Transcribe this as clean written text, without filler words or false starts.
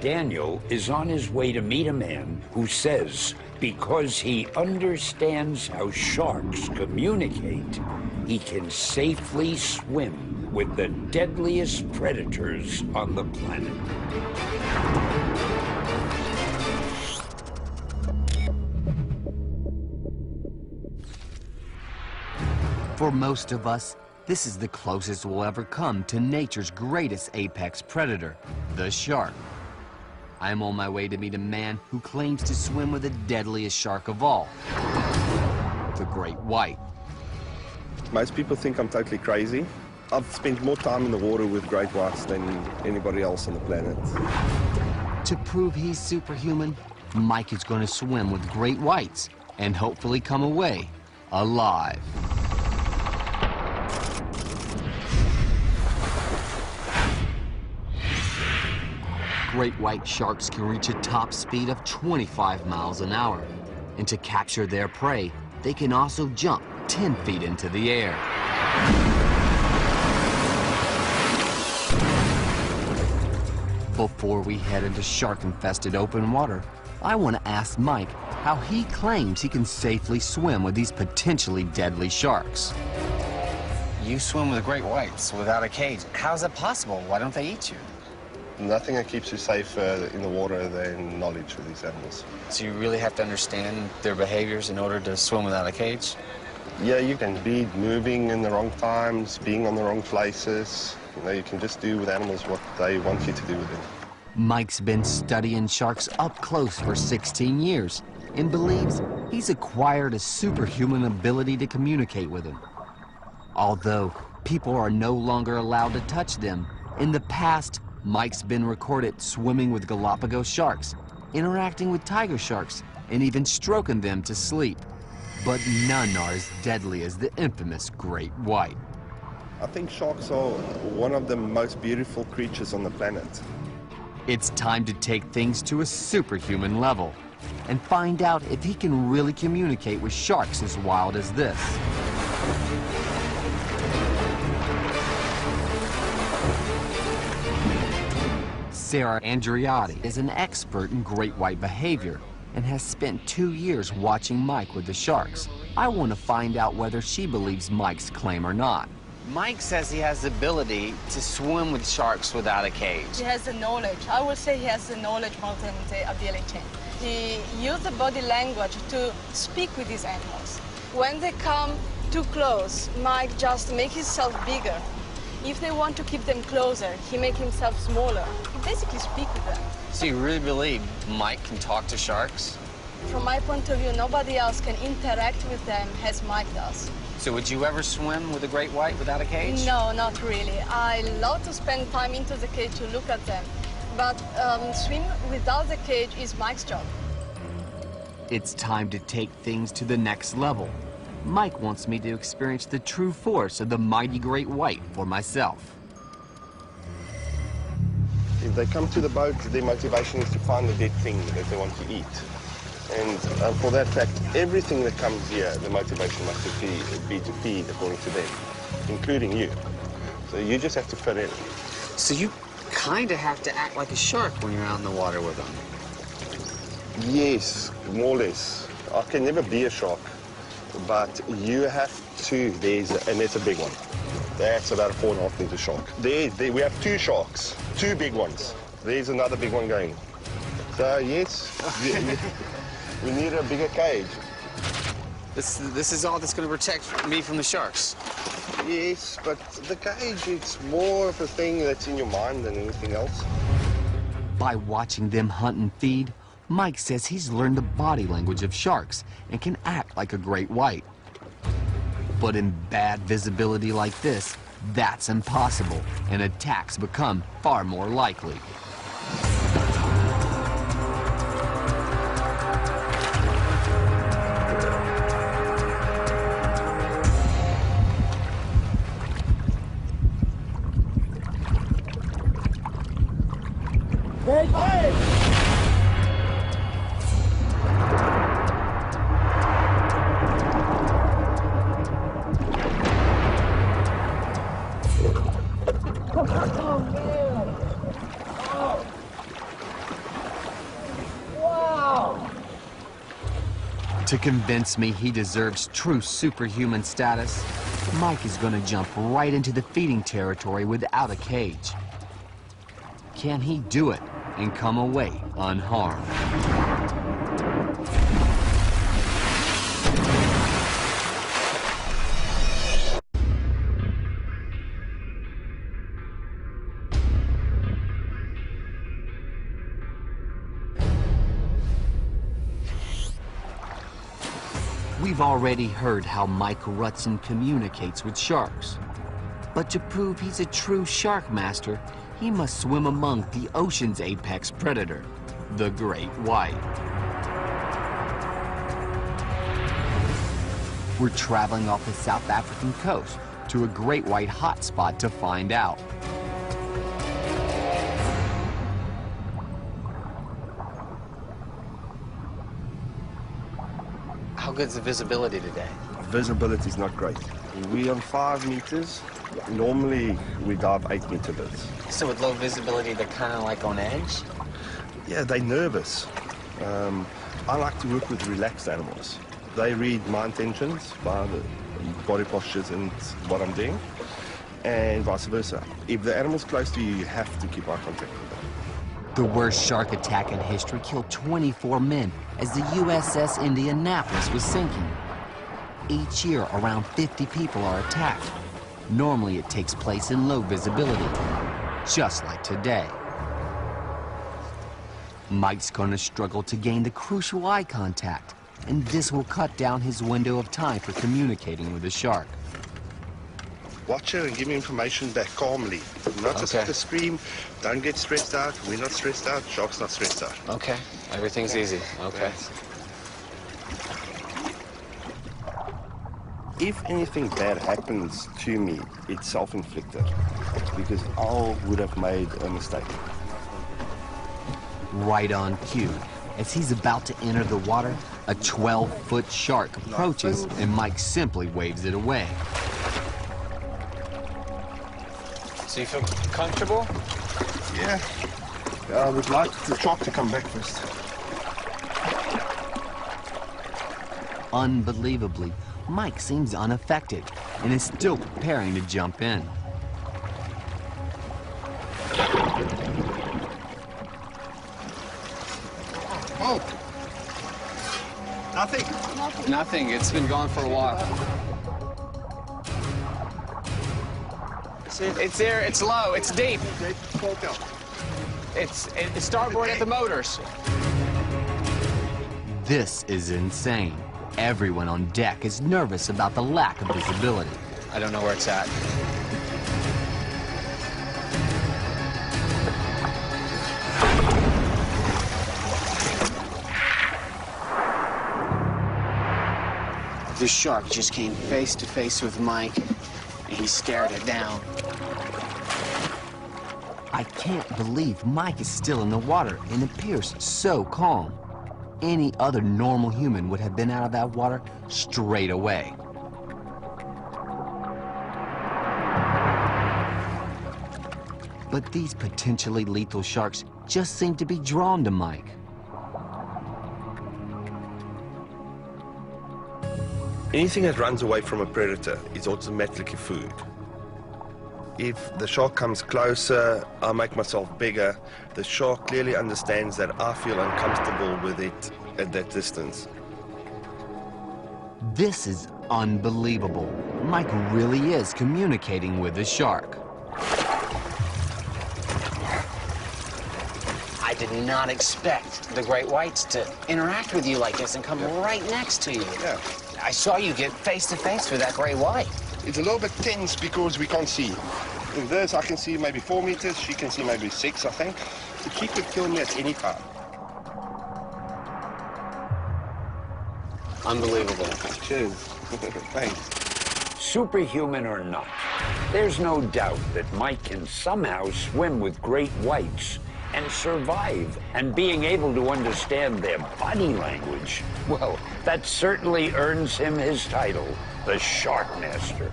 Daniel is on his way to meet a man who says because he understands how sharks communicate, he can safely swim with the deadliest predators on the planet. For most of us, this is the closest we'll ever come to nature's greatest apex predator, the shark. I'm on my way to meet a man who claims to swim with the deadliest shark of all, the great white. Most people think I'm totally crazy. I've spent more time in the water with great whites than anybody else on the planet. To prove he's superhuman, Mike is going to swim with great whites and hopefully come away alive. Great white sharks can reach a top speed of 25 miles an hour. And to capture their prey, they can also jump 10 feet into the air. Before we head into shark-infested open water, I want to ask Mike how he claims he can safely swim with these potentially deadly sharks. You swim with great whites without a cage. How is that possible? Why don't they eat you? Nothing that keeps you safer in the water than knowledge of these animals. So you really have to understand their behaviors in order to swim without a cage? Yeah, you can be moving in the wrong times, being on the wrong places. You know, you can just do with animals what they want you to do with them. Mike's been studying sharks up close for 16 years and believes he's acquired a superhuman ability to communicate with them. Although people are no longer allowed to touch them, in the past, Mike's been recorded swimming with Galapagos sharks, interacting with tiger sharks, and even stroking them to sleep. But none are as deadly as the infamous great white. I think sharks are one of the most beautiful creatures on the planet. It's time to take things to a superhuman level and find out if he can really communicate with sharks as wild as this. Sarah Andriotti is an expert in great white behavior and has spent 2 years watching Mike with the sharks. I want to find out whether she believes Mike's claim or not. Mike says he has the ability to swim with sharks without a cage. He has the knowledge. I would say he has the knowledge more than the ability. He used the body language to speak with these animals. When they come too close, Mike just makes himself bigger. If they want to keep them closer, he makes himself smaller. He basically speaks with them. So you really believe Mike can talk to sharks? From my point of view, nobody else can interact with them as Mike does. So would you ever swim with a great white without a cage? No, not really. I love to spend time into the cage to look at them. But swim without the cage is Mike's job. It's time to take things to the next level. Mike wants me to experience the true force of the mighty great white for myself. If they come to the boat, their motivation is to find the dead thing that they want to eat. And for that fact, everything that comes here, the motivation must be to feed according to them, including you. So you just have to fit in. So you kind of have to act like a shark when you're out in the water with them? Yes, more or less. I can never be a shark, but you have to. And it's a big one. That's about a 4.5 meter shark. There, we have 2 sharks, 2 big ones. There's another big one going. So yes, we need a bigger cage. This is all that's going to protect me from the sharks. Yes, but the cage, it's more of a thing that's in your mind than anything else. By watching them hunt and feed, Mike says he's learned the body language of sharks and can act like a great white. But in bad visibility like this, that's impossible, and attacks become far more likely. Great white! To convince me he deserves true superhuman status, Mike is gonna jump right into the feeding territory without a cage. Can he do it and come away unharmed? We've already heard how Mike Rutzen communicates with sharks. But to prove he's a true shark master, he must swim among the ocean's apex predator, the great white. We're traveling off the South African coast to a great white hotspot to find out. How good's the visibility today? Visibility is not great. We're on 5 meters. Normally, we dive 8-meter bids. So with low visibility, they're kind of like on edge? Yeah, they're nervous. I like to work with relaxed animals. They read my intentions by the body postures and what I'm doing, and vice versa. If the animal's close to you, you have to keep eye contact with them. The worst shark attack in history killed 24 men as the USS Indianapolis was sinking. Each year, around 50 people are attacked. Normally, it takes place in low visibility, just like today. Mike's gonna struggle to gain the crucial eye contact, and this will cut down his window of time for communicating with the shark. Watch her and give me information back calmly. Not just to scream. Don't get stressed out. We're not stressed out. Shark's not stressed out. Okay, everything's easy. Okay. If anything bad happens to me, it's self-inflicted because I would have made a mistake. Right on cue, as he's about to enter the water, a 12-foot shark approaches and Mike simply waves it away. So you feel comfortable? Yeah. I would like the shark to come back first. Unbelievably, Mike seems unaffected and is still preparing to jump in. Oh! Nothing. Nothing. It's been gone for a while. It's there. It's low. It's deep. It's starboard at the motors. This is insane. Everyone on deck is nervous about the lack of visibility. I don't know where it's at. The shark just came face to face with Mike, and he stared it down. I can't believe Mike is still in the water and appears so calm. Any other normal human would have been out of that water straight away. But these potentially lethal sharks just seem to be drawn to Mike. Anything that runs away from a predator is automatically food. If the shark comes closer, I make myself bigger. The shark clearly understands that I feel uncomfortable with it at that distance. This is unbelievable. Mike really is communicating with the shark. I did not expect the great whites to interact with you like this and come right next to you. Yeah. I saw you get face to face with that great white. It's a little bit tense because we can't see. In this, I can see maybe 4 meters. She can see maybe 6, I think. So she could kill me at any time. Unbelievable. Cheers. Thanks. Superhuman or not, there's no doubt that Mike can somehow swim with great whites and survive. And being able to understand their body language, well, that certainly earns him his title, the Shark Master.